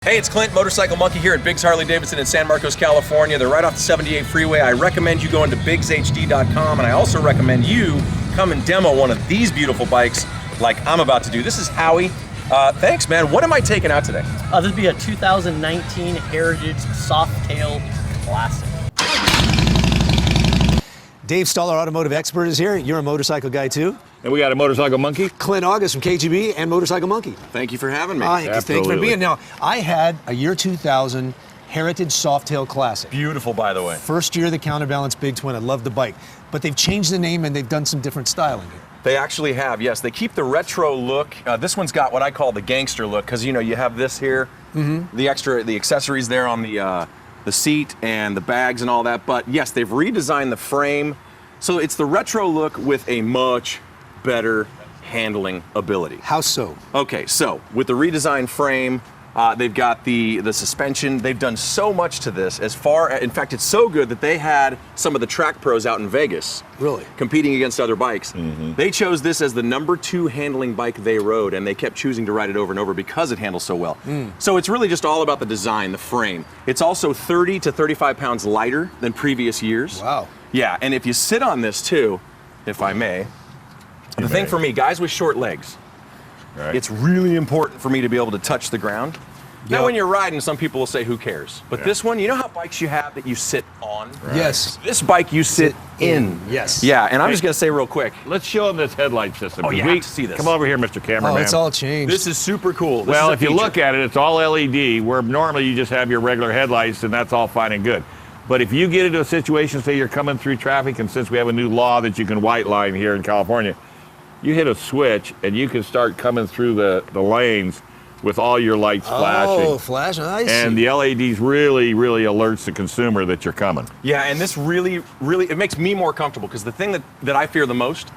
Hey, it's Clint, Motorcycle Monkey here at Biggs Harley Davidson in San Marcos, California. They're right off the 78 freeway. I recommend you going to biggshd.com, and I also recommend you come and demo one of these beautiful bikes like I'm about to do. This is Howie. Thanks, man. What am I taking out today? This would be a 2019 Heritage Softail Classic. Dave Stahl, our automotive expert, is here. You're a motorcycle guy too. And we got a Motorcycle Monkey. Clint August from KGB and Motorcycle Monkey. Thank you for having me. Thank you for being. Now, I had a year 2000 Heritage Softail Classic. Beautiful, by the way. First year of the Counterbalance Big Twin. I love the bike. But they've changed the name and they've done some different styling here. They actually have, yes. They keep the retro look. This one's got what I call the gangster look, because you know you have this here, the accessories there on the seat and the bags and all that. But yes, they've redesigned the frame, so it's the retro look with a much better handling ability. How so? Okay, so with the redesigned frame, they've got the suspension. They've done so much to this. In fact, it's so good that they had some of the track pros out in Vegas, really competing against other bikes. They chose this as the #2 handling bike they rode, and they kept choosing to ride it over and over because it handles so well. So it's really just all about the design, the frame. It's also 30 to 35 pounds lighter than previous years. Wow. Yeah, and if you sit on this too, if I may, the thing for me, guys with short legs, it's really important for me to be able to touch the ground. Now, when you're riding, some people will say, who cares? But this one, you know how bikes you have that you sit on? Yes. This bike you sit in. Yes. Yeah, and I'm just going to say real quick. Let's show them this headlight system. Oh, you have to see this. Come over here, Mr. Cameraman. Oh, it's all changed. This is super cool. Well, if you look at it, it's all LED, where normally you just have your regular headlights, and that's all fine and good. But if you get into a situation, say you're coming through traffic, and since we have a new law that you can white line here in California, you hit a switch, and you can start coming through the lanes with all your lights flashing. Oh, flashing, I see. And the LEDs really, really alerts the consumer that you're coming. Yeah, and this really, it makes me more comfortable, because the thing that I fear the most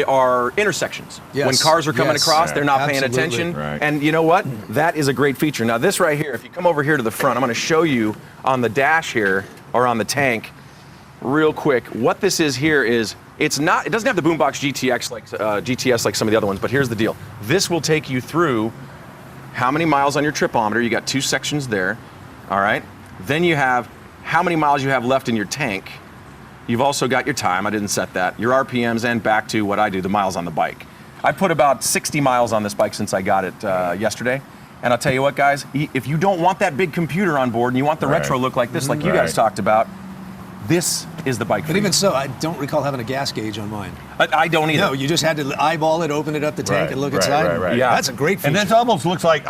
are intersections. Yes. When cars are coming across, they're not paying attention. Right. And you know what? That is a great feature. Now this right here, if you come over here to the front, I'm going to show you on the dash here, or on the tank, real quick, what this is here is, it doesn't have the boombox GTS like some of the other ones, but here's the deal. This will take you through how many miles on your tripometer. You got 2 sections there, all right? Then you have how many miles you have left in your tank. You've also got your time, I didn't set that, your RPMs, and back to what I do, the miles on the bike. I put about 60 miles on this bike since I got it yesterday. And I'll tell you what, guys, if you don't want that big computer on board and you want the retro look like this, like you guys talked about, this is the bike for But you. even so, I don't recall having a gas gauge on mine. I don't either. No, you just had to eyeball it, open it up the tank, and look inside. Right. Yeah. That's a great feature. And this almost looks like,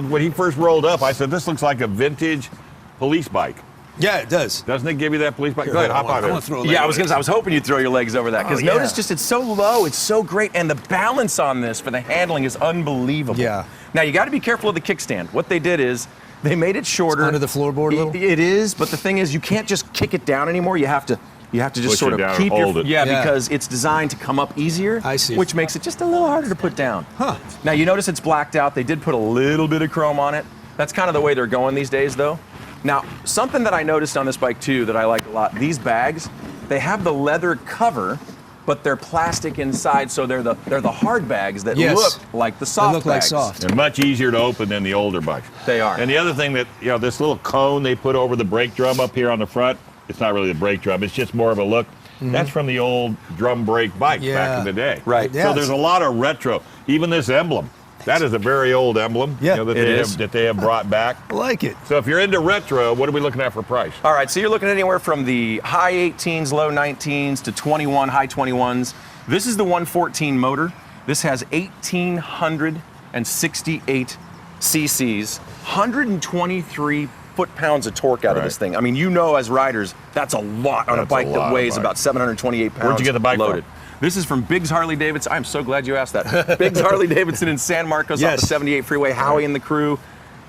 when he first rolled up, I said, this looks like a vintage police bike. Yeah, it does. Doesn't it give you that police bike? Go ahead, hop on it. Yeah, I was hoping you'd throw your legs over that, because notice just it's so low, it's so great, and the balance on this for the handling is unbelievable. Yeah. Now you got to be careful of the kickstand. What they did is they made it shorter. It's under the floorboard a little? It is, but the thing is you can't just kick it down anymore. You have to just Push sort it of down keep and hold it. Yeah, because it's designed to come up easier. I see. Which makes it just a little harder to put down. Huh. Now you notice it's blacked out. They did put a little bit of chrome on it. That's kind of the way they're going these days, though. Now, something that I noticed on this bike too that I like a lot, these bags, they have the leather cover, but they're plastic inside, so they're the hard bags that look like the soft bags. They look like soft. And much easier to open than the older bikes. They are. And the other thing that, this little cone they put over the brake drum up here on the front, it's not really a brake drum, it's just more of a look. That's from the old drum brake bikes back in the day. Right. Yeah, So there's a lot of retro. Even this emblem. That is a very old emblem that they have brought back. I like it. So if you're into retro, what are we looking at for price? All right, so you're looking at anywhere from the high 18s, low 19s to 21, high 21s. This is the 114 motor. This has 1,868 cc's, 123 foot-pounds of torque out of this thing. I mean, as riders, that's a lot on a bike that weighs about 728 pounds. Where'd you get the bike loaded. from? This is from Biggs Harley Davidson. I'm so glad you asked that. Biggs Harley Davidson in San Marcos off the 78 freeway. Howie and the crew.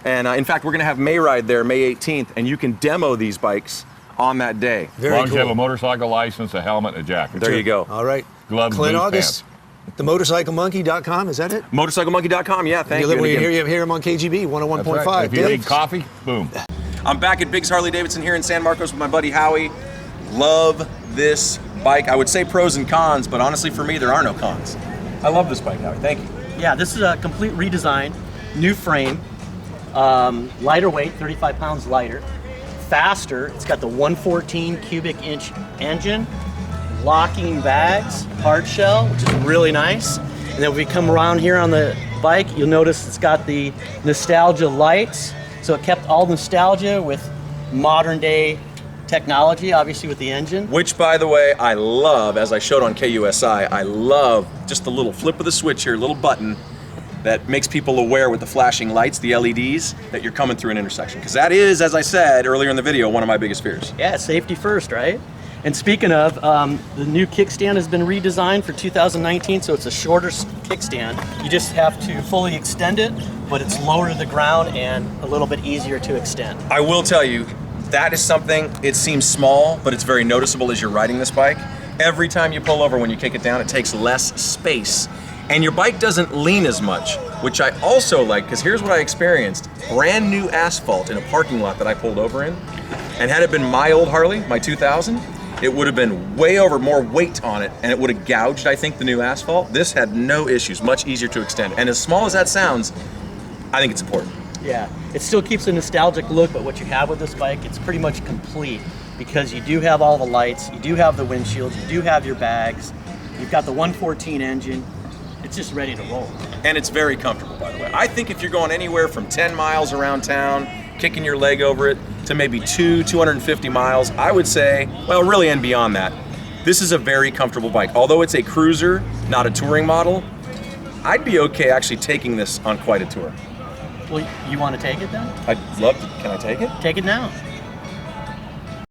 And in fact, we're going to have May Ride there May 18th, and you can demo these bikes on that day. As long as you have a motorcycle license, a helmet, and a jacket. There you go. All right. Gloves, Clint boots, August, themotorcyclemonkey.com, is that it? Motorcyclemonkey.com, yeah, thank you. You hear him on KGB 101.5. Right. If you need coffee, boom. I'm back at Biggs Harley Davidson here in San Marcos with my buddy Howie. Love this bike. I would say pros and cons, but honestly for me there are no cons. I love this bike, Howie. Thank you. Yeah, this is a complete redesign, new frame. Lighter weight, 35 pounds lighter. Faster, it's got the 114 cubic inch engine, locking bags, hard shell, which is really nice. And then if we come around here on the bike, you'll notice it's got the nostalgia lights. So it kept all nostalgia with modern day technology, obviously with the engine. Which, by the way, I love, as I showed on KUSI, I love just the little flip of the switch here, little button that makes people aware with the flashing lights, the LEDs, that you're coming through an intersection. Because that is, as I said earlier in the video, one of my biggest fears. Yeah, safety first, right? And speaking of, the new kickstand has been redesigned for 2019, so it's a shorter kickstand. You just have to fully extend it, but it's lower to the ground and a little bit easier to extend. I will tell you, that is something, it seems small, but it's very noticeable as you're riding this bike. Every time you pull over when you kick it down, it takes less space. And your bike doesn't lean as much, which I also like, because here's what I experienced. Brand new asphalt in a parking lot that I pulled over in. And had it been my old Harley, my 2000, it would have been way over, more weight on it, and it would have gouged, I think, the new asphalt. This had no issues, much easier to extend. And as small as that sounds, I think it's important. Yeah, it still keeps a nostalgic look, but what you have with this bike, it's pretty much complete because you do have all the lights, you do have the windshields, you do have your bags, you've got the 114 engine. It's just ready to roll. And it's very comfortable, by the way. I think if you're going anywhere from 10 miles around town, kicking your leg over it, to maybe 250 miles, I would say, well, really and beyond that, this is a very comfortable bike. Although it's a cruiser, not a touring model, I'd be okay actually taking this on quite a tour. Well, you want to take it then? I'd love to. Can I take it? Take it now.